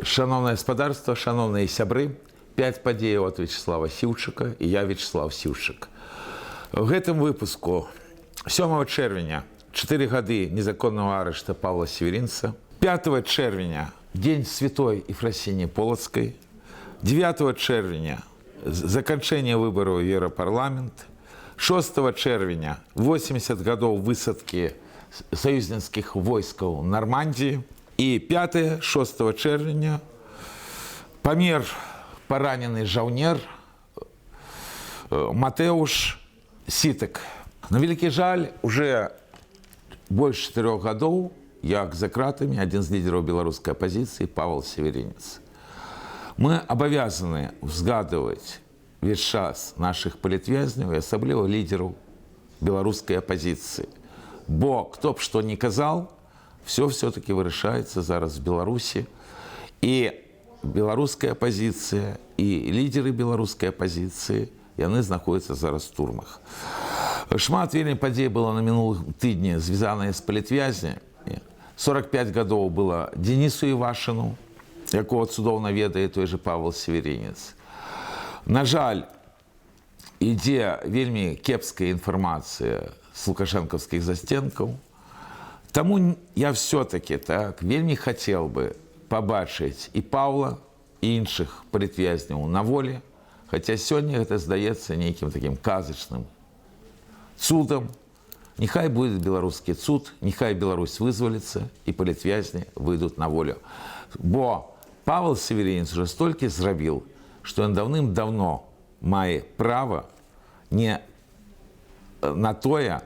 Шановне господарство, шановні сябры, 5 падзей от Вячеслава Сіўчыка і я Вячеслав Сіўчык. В гэтым выпуску 7 чэрвеня 4 гады незаконного арышта Павла Северинца, 5 чэрвеня День Святой Ефросинии Полоцкой, 9 чэрвеня заканчэнне выбораў в Еўрапарламент, 6 чэрвеня 80 гадоў высадкі саюзніцкіх войскаў Нармандіі і 5-6 чэрвеня памер паранены жаўнер Матэуш Сітак. На вялікі жаль, уже больш 4 гадоў, як за кратамі адзін з лідераў беларускай апазіцыі Павел Северинец. Мы абавязаны узгадываць весь час наших палітвязняў і асабліва лідераў беларускай апазіцыі. Бо кто б што не казал, все-таки вырашаецца зараз в Беларусі. І беларуская апазіцыя, і лідеры беларускай апазіцыі, яны знаходзяцца зараз в турмах. Шмат вельмі падзей было на мінулым тыдні, звязаныя з палітвязнямі. 45 гадоў было Денису Івашыну, якого цудоўна ведае той же Павел Северинец. На жаль, ідзе вельмі кепская інфармацыя з лукашэнкаўскіх застенкаў. Таму я все-таки вельмі хацеў бы пабачыць і Павла, і іншых палітвязняў на волі, хаця сёння гэта здаецца нейкім такім казачным цудам. Нехай будет беларускі цуд, нехай Беларусь вызваліцца, і палітвязні выйдуць на волю. Бо Павел Северинец уже столькі зрабіў, што ён даўным-давно мае права не на тое,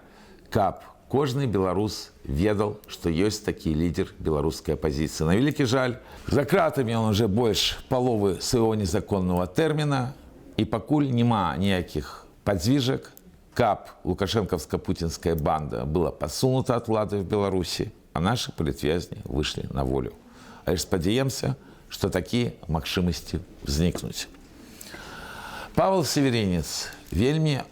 каб кожны беларус ведал, што ёсць такі лідер беларускай апазіцыі. На вялікі жаль, за кратамі он уже больш паловы свайго незаконного тэрміна, і пакуль няма ніякіх падзвіжак, каб лукашэнкаўска-пуцінская банда была пасунута ад улады в Беларусі, а нашы палітвязні выйшлі на волю. Але ж спадзяемся, што такія магчымасці ўзнікнуць. Павел Северинец вельмі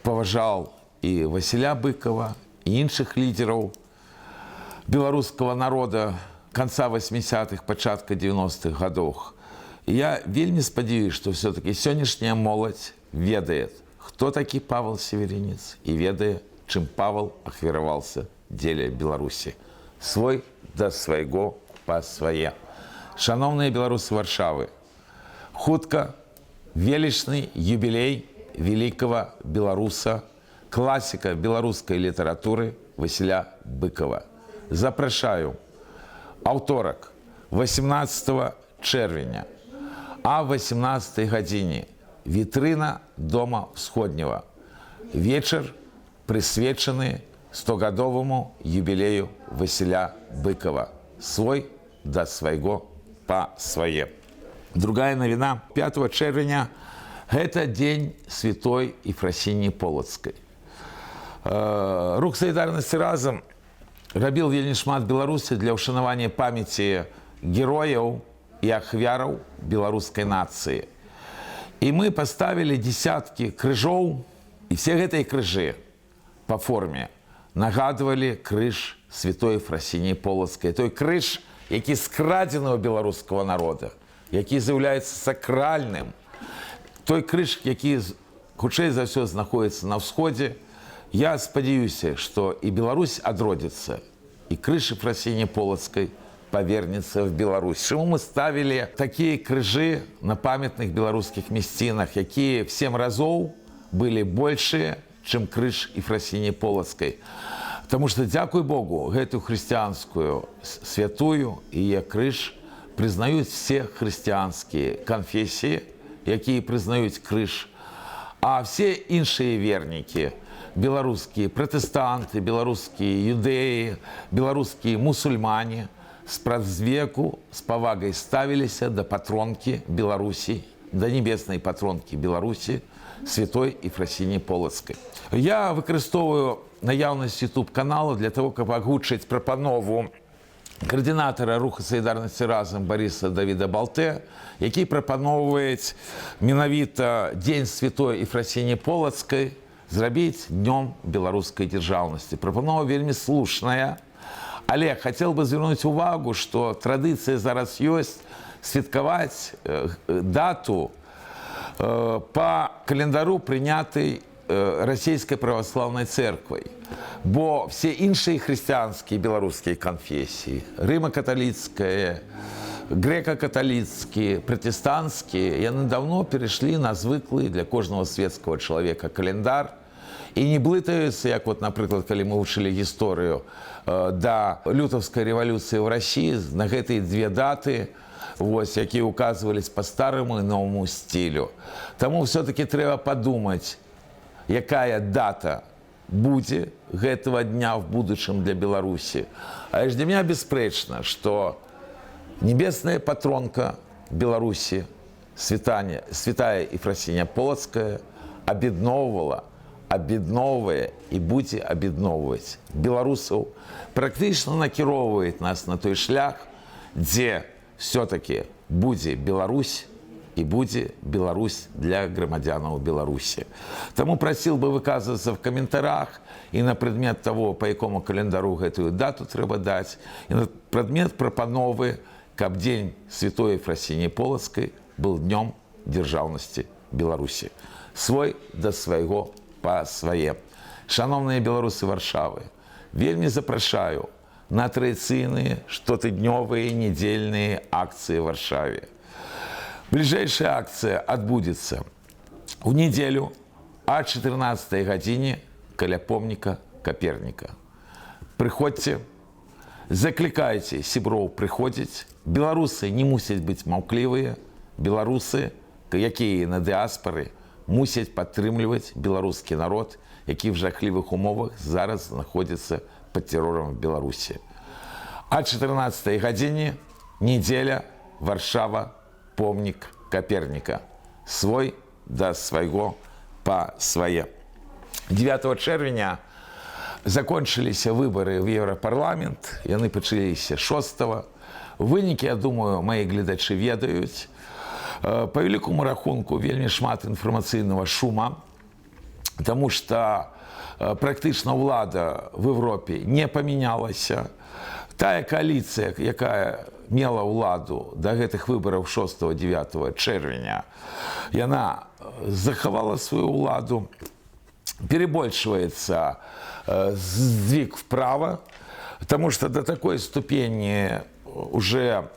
паважаў і Васіля Быкова, і іншых лідераў беларускага народа канца 80-х, пачатка 90-х гадоў. Я вельмі спадзяюсь, што все-таки сённяшняя моладзь ведае, хто такі Павел Северинец, і ведае, чым Павел ахвяраваўся дзеля Беларусі. Свой да свайго па свае. Шановныя беларусы Варшавы, хутка велічны юбілей великого беларуса, классика беларускай літаратуры Васіля Быкова. Запрашаю аўторак 18 чэрвеня а 18 гадзіне вітрына Дома Всходнего. Вечар прысвечаны 100-гадоваму юбілею Васіля Быкова. Свой да свайго па свае. Другая навіна 5 чэрвеня гэта Дзень Святой Ефросинии Полоцкай. Рух «Салідарнасці разам» рабіў вельмі шмат Беларусі для ўшанавання памяці герояў і ахвяраў беларускай нацыі. І мы паставілі дзесяткі крыжоў, і все гэтыя крыжы па форме нагадвалі крыж Святой Ефросинии Полоцкай. Той крыж, які скрадзены ў беларускага народа, які з'яўляецца сакральным. Той крыж, які хутчэй за ўсё знаходіцца на ўсходзе. Я спадзяюся, што і Беларусь адродзіцца, і крыж Ефросинии Полоцкай павернецца в Беларусь. Чаму мы ставілі такія крыжы на памятных беларускіх мясцінах, якія в 7 разоў былі большыя, чым крыж Ефросинии Полоцкай. Таму што, дзякуй Богу, гэтую хрысціянскую святую і яе крыж прызнаюць все хрысціянскія канфесіі, якія прызнаюць крыж, а все іншыя вернікі, беларускія пратэстанты, беларускія юдэі, беларускія мусульмане спрадвеку з павагай ставіліся да патронкі Беларусі, да небеснай патронкі Беларусі, Святой Ефросинии Полоцкай. Я выкарыстоўваю наяўнасць YouTube-канала для того, каб агучыць прапанову координатора Руху «Солідарнасці разам» Бориса Давіда Балте, який прапановує менавіта День Святой Ефросинии Полоцкай зрабіць днём беларускай дзяржаўнасці. Прапанова вельмі слушная, Але хотел бы звярнуць увагу, что традыцыя зараз ёсць святкаваць дату по календару, прынятай Российской православной церквой. Бо все іншыя хрысціянскія беларускія канфесіі, рыма-каталіцкая, греко-каталіцкія, пратэстанцкія, яны давно перайшлі на звыклы для кожнага светскага чалавека календар і не блытаюцца, як вот, напрыклад, калі мы вучылі гісторыю да лютаўскай рэвалюцыі ў Расіі, на гэтыя две даты, вось, якія указвались по старому і новому стилю. Таму все-таки трэба подумать, якая дата будзе гэтага дня в будучым для Беларусі. Але ж для меня беспрэчна, что небесная патронка Беларусі, святая Ефросинья Полоцкая, аб'ядноўвае і будзе аб'ядноўваць беларусаў, практычна накіроўвае нас на той шлях, дзе все-таки будзе Беларусь и будзе Беларусь для громадянаў Беларусі. Таму просил бы выказываться в комментариях и на предмет того, по якому календару гэтую дату трэба даць, и на предмет прапановы, каб День Святой Ефросиньи Полоцкой был днем державности Беларусі. Свой да свайго па свае. Шановныя беларусы Варшавы, вельмі запрашаю на традыцыйныя штотыднёвыя недельные акции в Варшаве. Ближайшая акция отбудется в неделю о 14 године каля помника Коперника. Приходьте, закликайте сяброў приходить. Беларусы не мусять быть маўклівыя. Беларусы, якія на дыаспоры, мусять падтрымліваць беларускі народ, які в жахлівых умовах зараз знаходзіцца под террором в Беларуси. О 14 године, неделя, Варшава, помник Коперника. Свой да свайго па свае. 9 чэрвеня закончыліся выборы в Европарламент, яны пачаліся 6-го. Вынікі, я думаю, мои гледачы ведаюць. По великому рахунку вельмі шмат информационного шума, потому что практично ўлада в Европе не поменялася. Тая коалиция, якая мела ўладу до гэтых выборов 6-9 чэрвеня, яна захавала свою ўладу, перебольшивается сдвиг вправо, потому что до такой ступени уже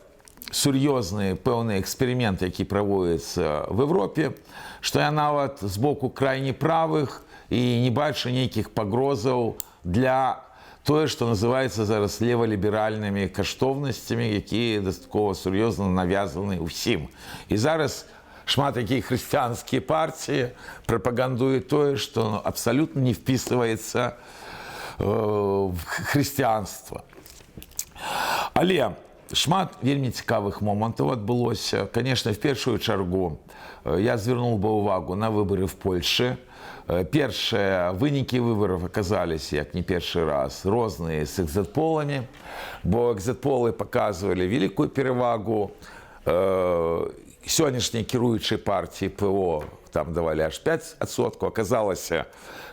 сур'ёзныя пэўныя эксперыменты, які праводзяцца в Европе, што я нават з боку крайне правых і не бачу нейкіх пагрозаў для тое, што называецца зараз леваліберальнымі каштоўнасцямі, якія дастаткова сур'ёзна навязаны ўсім. І зараз шмат якія хрысціянскія партіі прапагандуюць тое, што абсалютна не впісваецца в хрысціянства. Але шмат вельмі цікавых момантаў адбылося. Конечно, в першую чаргу я звярнуў бы увагу на выборы в Польше. Першыя вынікі выборов оказались, як не першы раз, розныя з экзит-полами, бо экзит-полы показывали великую перевагу сённяшняй кіруючай партии ПО, там давали аж 5%, оказалось,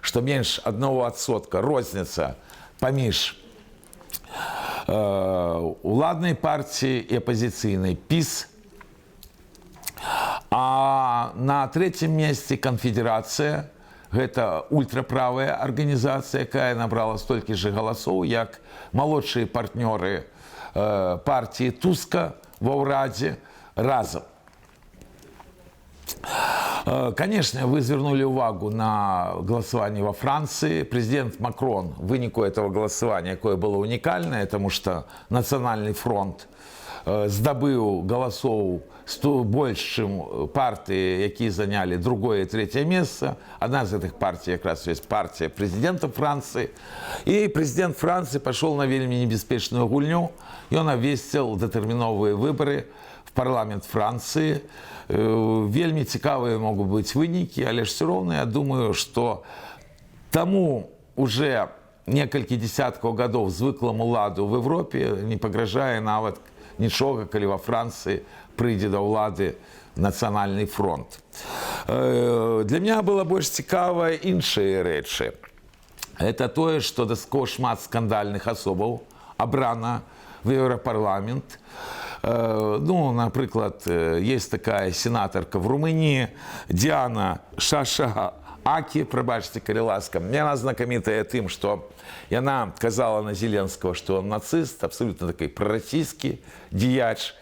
что меньше 1% розница паміж уладной партии и оппозиционной ПИС. А на третьем месте конфедерация. Это ультраправая организация, якая набрала столько же голосов, як молодшие партнеры партии Туска во ўрадзе разом. Конечно, вы звернули увагу на голосование во Франции. Президент Макрон в вынику этого голосования, якое было уникальное, потому что Национальный фронт здабыў голосов больше, чем партии, якія заняли другое и третье место. Одна из этих партий как раз есть партия президента Франции. И президент Франции пошел на вельмі небяспечную гульню, и он обвесціл датэрміновыя выборы в парламент Франции. Вельмі цікавыя могут быть вынікі, але ж все равно я думаю, что тому уже некалькі десяткаў гадоў звыклому ладу в Европе не пагражае нават нічога, калі во Франции прыйдзе да ўлады Национальный фронт. Для меня было больш цікава іншыя рэчы. Это тое, што дастаткова шмат скандальных асобаў обрана в Європарламент. Ну, наприклад, є така сенаторка в Румунії Діана Шашаакі, пробачте, коли ласка. Вона знакомита тим, що вона казала на Зеленського, що він нацист, абсолютно такий проросійський діяч.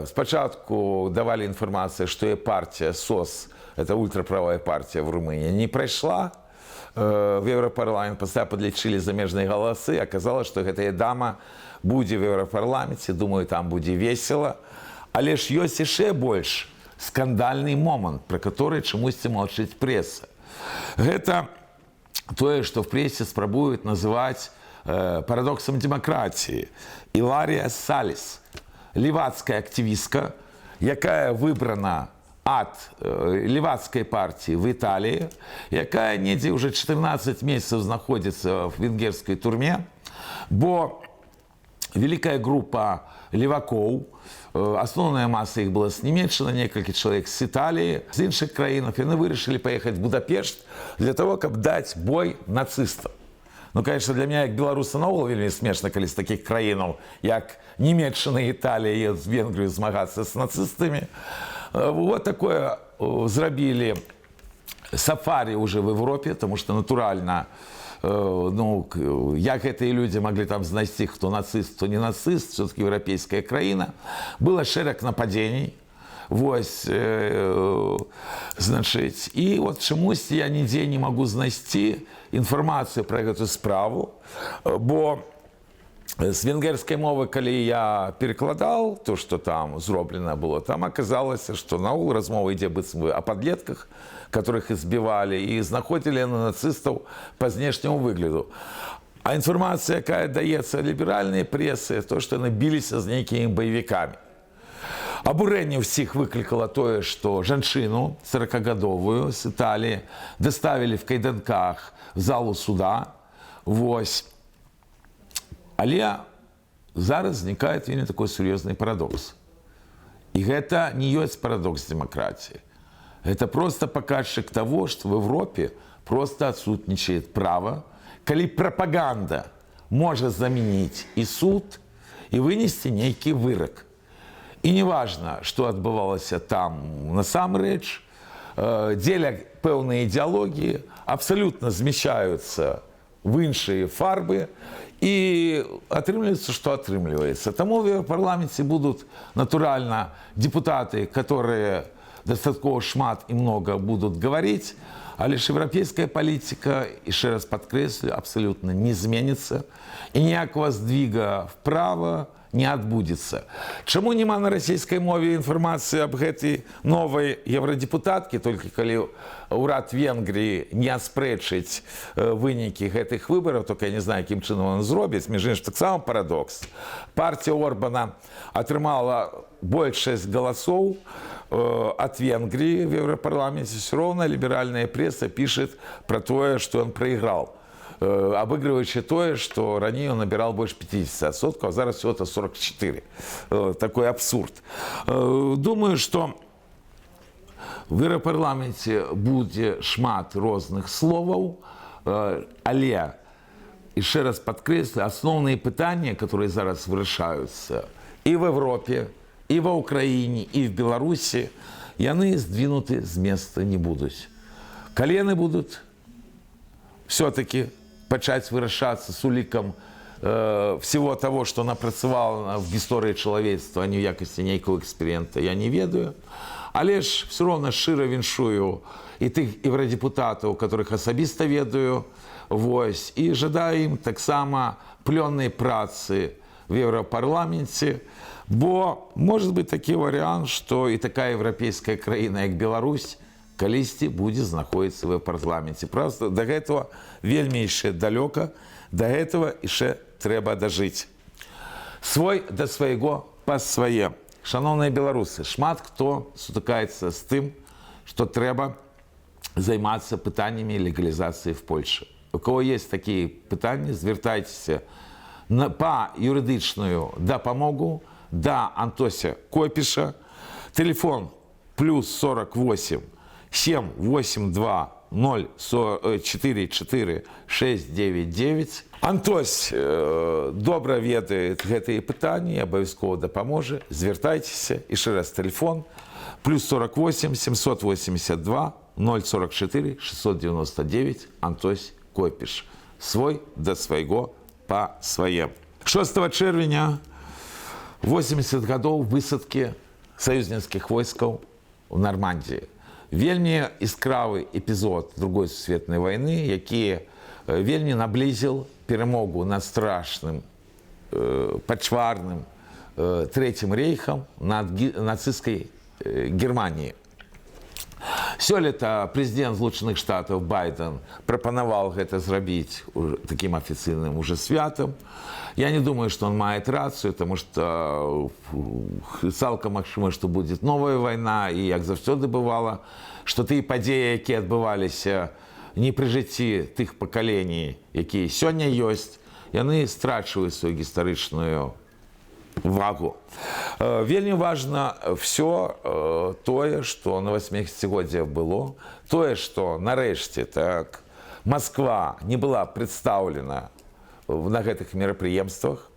Спочатку давали інформацію, що є партія СОС, це ультраправая партія в Румунії, не пройшла в Європарламент, після підлічили заміжні голоси, оказалось, що ця дама буде в Європарламенті, думаю, там буде весело. Але ж є ще більш скандальний момент, про який чомусь мовчить преса. Це те, що в пресі спробують називати парадоксом демократії. Іларія Саліс, лівацька активістка, яка вибрана від лівацької партії в Італії, яка неділі вже 14 місяців знаходиться в венгерській тюрмі, бо велика група ліваків, основна маса їх була з Німеччини, кілька чоловік з Італії, з інших країн, і вони вирішили поїхати в Будапешт для того, щоб дати бой нацистам. Ну, конечно, для меня, як білоруса, наогул вельми смешно, коли з таких країн, як Німеччина і Італія, їдуть в Венгрію змагатися з нацистами. Вот такое зробили сафари уже в Європі, тому що натурально, ну, як ці люди могли там знайти, хто нацист, хто не нацист, все-таки європейська країна. Було шерeg нападений. Ось, значить, і от чомусь я ніде не можу знайти інформацію про цю справу, бо з венгерської мови, коли я перекладав то, що там зроблено було, там оказалось, що наогул розмова йде о підлітках, яких збивали і знаходили на нацистів по знешньому вигляду. А інформація, яка дається ліберальній пресі, то, що вони билися з деякими бойовиками. Обурення всіх викликало те, що жінку 40-годову з Італії доставили в кайданках в залу суда. Ось. Але зараз виникає вельми такий серйозний парадокс. І це не є парадокс демократії. Це просто показчик того, що в Європі просто відсутнічає право, коли пропаганда може замінити і суд, і винести некий вирок. І не важно, що відбувалося там насамрэч, дзеля певної ідеології абсолютно зміщаються в інші фарби і атрымліваецца, што атрымліваецца. Таму в Європарламенті будуть натурально депутати, які достатково шмат і много будуть говорити, але ж європейська політика, і ще раз підкреслю, абсолютно не зміниться, і ніякого здвига вправо не відбудеться. Чому нема на російській мові інформації об гэтай новій євродепутатці, тільки коли уряд Венгрії не аспрэчыць виніки гэтых виборів, тільки я не знаю, яким чином він зробить, між іншим, так само парадокс. Партія Орбана отримала більшість голосів от Венгрии в Европарламенте, все равно либеральная пресса пишет про то, что он проиграл. Обыгрываючи то, что ранее он набирал больше 50%, а зараз всего-то 44%. Такой абсурд. Думаю, что в Європарламенті буде шмат різних словів, але, і ще раз підкреслю, основні питання, які зараз вирішаються і в Європі, і в Україні, і в Білорусі, вони здвинуті з місця не будуть. Колени будуть все-таки почать вирішатися з уліком всего того, що напрацювало в історії чоловічества, а не в якості ніякого експерименту, я не ведаю. Але ж все одно щиро віншую і тих євродепутатів, яких особисто ведаю, ось, і жадаю їм так само плідної праці в Європарламенті, бо може бути такий варіант, що і така європейська країна, як Білорусь, колись буде знаходитися в Європарламенті. Просто до цього вельми ще далеко, до цього ще треба дожити. Свой до свого по своє. Шановні білоруси, шмат хто стикається з тим, що треба займатися питаннями легалізації в Польщі. У кого є такі питання, звертайтеся по юридичну допомогу до Антося Копіша. Телефон +48 782 044 699. Антось добра ведае гэтыя пытанні, абавязкова дапаможа. Звяртайцеся. Яшчэ раз тэлефон +48 782 044 699. Антось Койпіш. Свой да свайго па сваем. 6 чэрвеня 80 гадоў высадкі саюзніцкіх войскаў у Нармандіі. Вельмі іскравы эпізод Другой сусветнай вайны, які вельмі наблізіў перамогу над страшным, пачварным Трэцім рэйхам над нацысцкай Германіяй. Сёлета прэзідэнт Злучаных Штатаў Байден прапанаваў гэта зрабіць такім афіцыйным уже святам. Я не думаю, что он мает рацию, потому что цалкам магчыма, что будет новая война, и як заўсёды бывало, что тыя падзеі, якія адбываліся не пры жыцці тых пакалений, якія сёння ёсць, яны страчваюць сваю гістарычную вагу. Вельмі важна все тое, што на 80-годдзе было, тое, што нарэшце так Москва не была прадстаўлена на гэтых мерапрыемствах.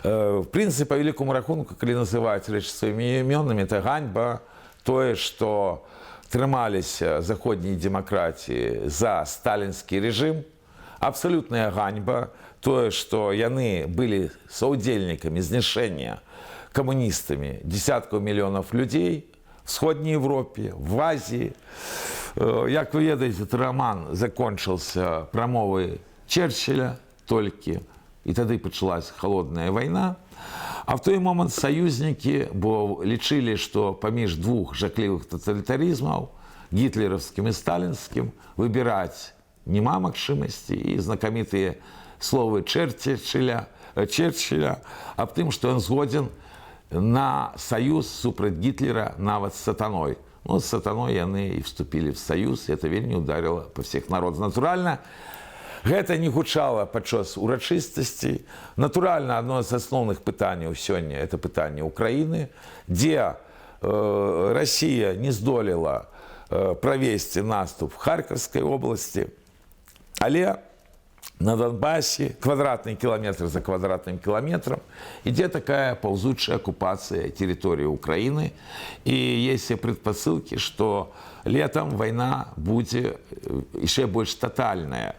В прынцыпе, па великому рахунку, калі называць рэчы сваімі імёнамі, это ганьба тое, што трымаліся заходнія дэмакратіі за сталінскі рэжым, абсалютная ганьба тое, што яны былі саўдзельнікамі знішэння камуністамі десяткаў мільёнаў людзей в Сходній Европе, в Азіі. Як вы ведаеце, роман закончыўся прамовай Черчилля толькі, і тады пачалась холодная вайна. А в той момант саюзнікі, бо лічылі, што паміж двух жахлівых тоталітарызмаў, гітлераўскім і сталінскім, выбіраць няма магчымасці, і знакамітыя словы Черчилля аб тым, што ён згодзін на саюз супраць Гітлера нават з сатаной. Ну, з сатаной яны і вступілі в саюз, і это вельмі ударила па всех народах. Натуральна, гэта не гучала падчас урачыстасцей. Натуральна, одно з асноўных пытанняў сёння – это пытанне Украіны, дзе Расія не здолела правесці наступ в Харкаўскай обласці, але на Донбассе квадратный километр за квадратным километром идет такая ползучая оккупация территории Украины. И есть предпосылки, что летом война будет еще больше тотальная.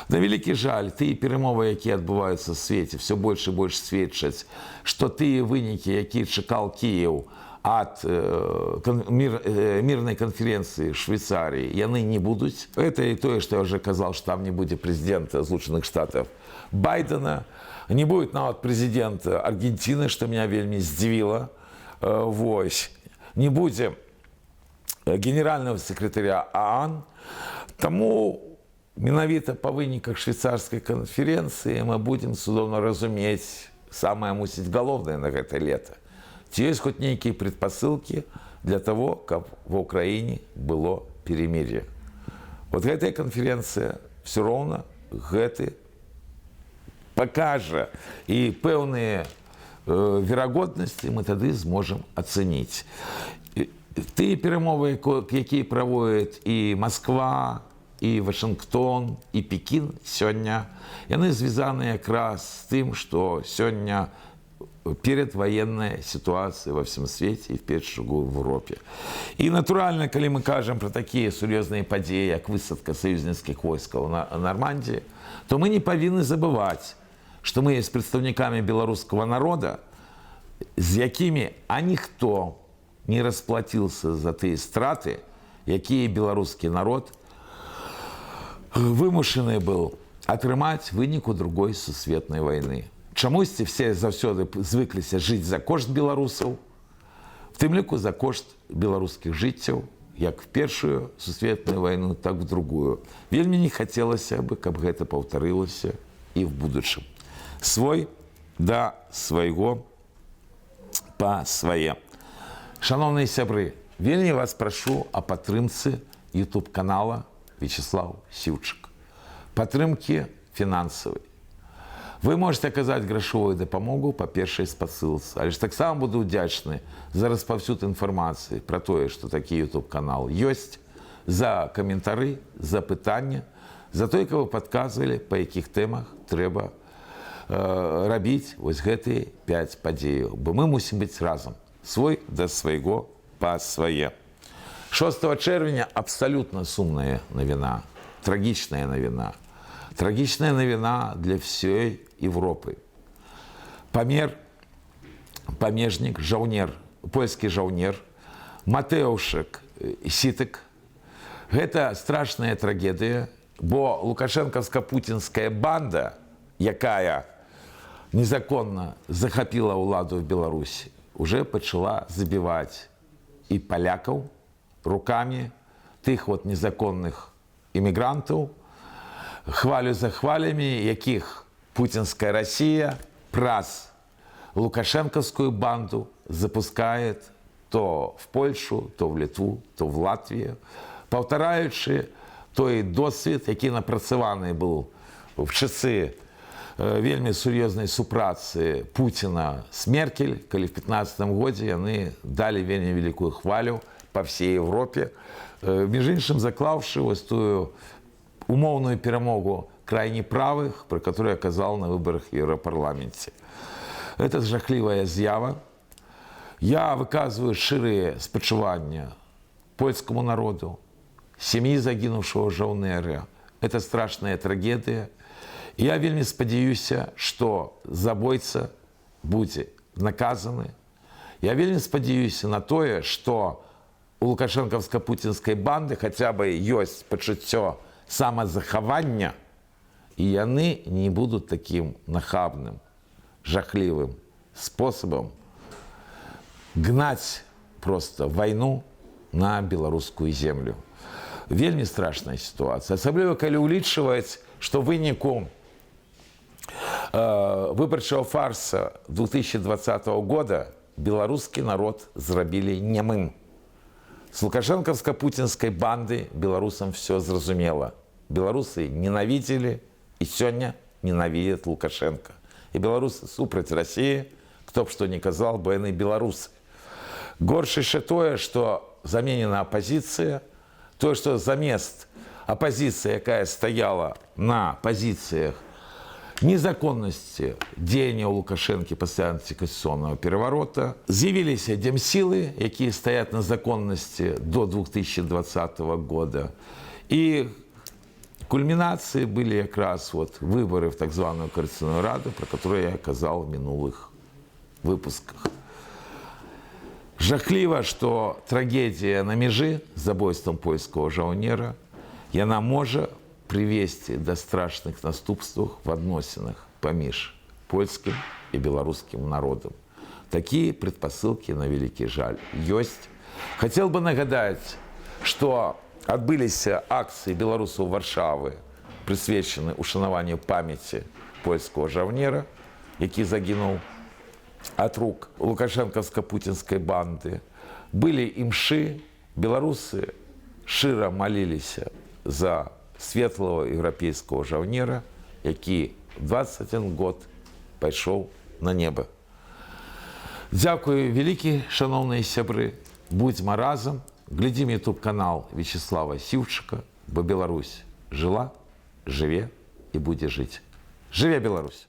На великий жаль, тыя перемовы, якія адбываюцца в свете, все больше и больше сведчаць, что тыя вынікі, якія чакаў Киев от мирной конференции в Швейцарии, яны не будут. Это и то, что я уже сказал, что там не будет президента Злучаных Штатов Байдена, не будет нават президента Аргентины, что меня вельмі здзівіла. Не будет генерального секретаря ООН. Тому менавіта по выніках швейцарской конференции мы будем цудоўна разумець самое, мусіць, галоўнае на гэта лето. Ці ёсць хоць нейкія предпосылки для того, каб в Украине было перемирие. Вот гэтая конференция все равно гэты покажа, и пэўныя верагоднасці мы тады зможам ацэніць. Тыя перамовы, якія праводзяць і Москва, і Вашингтон, і Пекін сёння, яны звязаны якраз з тым, што сёння передвоенная ситуация во всем свете и в первую очередь в Европе. И натурально, когда мы кажем про такие серьезные подеи, как высадка союзницких войск на Нормандии, то мы не повинны забывать, что мы есть представниками белорусского народа, с якими никто не расплатился за те страты, якія белорусский народ вымушаны был атрымаць в выніку Другой сусветнай войны. Чамусьці все заўсёды звыкліся жыць за кошт беларусаў, в тым ліку за кошт беларускіх жыццяў, як в Першую сусветную вайну, так в другую. Вельмі не хацелася бы, каб гэта паўтарылася і в будучым. Свой да свайго па свае. Шановныя сябры, вельмі вас прашу о падтрымцы YouTube-канала Вячеслав Сіўчык. Падтрымкі фінансавай. Вы можете оказать грошовую дапамогу по першай спасылцы, але ж таксама буду удзячны за распаўсюд інфармацыі про тое, што такі YouTube-канал ёсць, за каментары, за пытанне, за тое, каб вы падказвалі, па якіх тэмах трэба рабіць вось гэтыя 5 падзеяў. Бо мы мусім быць разам. Свой да свайго па свае. 6 чэрвеня абсалютна сумная навіна, трагічная навіна. Трагічная навіна для всей Европы. Памежнік, жаўнер, польскі жаўнер, Матэўшык Сітык. Гэта страшная трагедыя, бо лукашэнкаўска-пуцінская банда, якая незаконна захапіла ўладу в Беларусі, уже пачала забіваць і палякаў рукамі тых вот незаконных імігрантаў, хвалю за хвалямі, якіх пуцінская Россия праз лукашэнкаўскую банду запускает то в Польшу, то в Литву, то в Латвию, паўтараючы той досвед, які напрацаваны быў в часы вельмі сур'ёзнай супрацы Пуціна з Меркель, калі в 15 годзе яны далі вельмі вялікую хвалю па всей Европе, між іншым заклаўшы вось тую умоўную перамогу крайне правых, про которую я казал на выборах в Европарламенте. Это жахлівая з'ява. Я выказываю шчырыя спачуванні польскому народу, сем'і загінуўшага жаўнера. Это страшная трагедия. Я вельмі спадзяюся, что забойца будзе наказаны. Я вельмі спадзяюся на тое, что у лукашэнкаўска-пуцінскай банды хотя бы ёсць пачуццё самазахавання, і яны не будуць таким нахабным, жахлівым способом гнаць просто войну на беларускую землю. Вельмі страшная ситуация. Асабліва, калі улічваць, што выніку выбарчага фарса 2020 года беларускі народ зрабілі нямым. С лукашэнкаўска-пуцінскай банды беларусам все зразумела. Беларусы ненавидели и сёння ненавидят Лукашенко. И беларусы супраць России, кто б што ни казал, бо яны беларусы. Горш яшчэ тое, што заменена апозіцыя, тое, што замест апозіцыі, якая стаяла на пазіцыях незаконнасці дзеянняў Лукашэнкі пасля антиконституционного переворота, з'явіліся демсилы, якія стаят на законности до 2020 года. И кульминацией были как раз вот выборы в так званую Координационную Раду, про которую я казал в минулых выпусках. Жахліва, что трагедия на межи с забойством польского жаўнера, яна можа привести до страшных наступстваў в адносінах паміж польским и белорусским народом. Такие предпосылки, на великий жаль, есть. Хотел бы нагадать, что отбылись акции белорусов Варшавы, присвечены ушанаванню памяти польского жаўнера, які загинул от рук лукашэнкаўска-пуцінскай банды. Были імшы, белорусы шчыра молились за светлого европейского жаўнера, які 21 год пайшоў на небо. Дзякую вялікі, шановныя сябры, будзьма разам, глядзім YouTube-канал Вячеслава Сіўчыка, бо Беларусь жила, жыве і будзе жыць. Жыве Беларусь!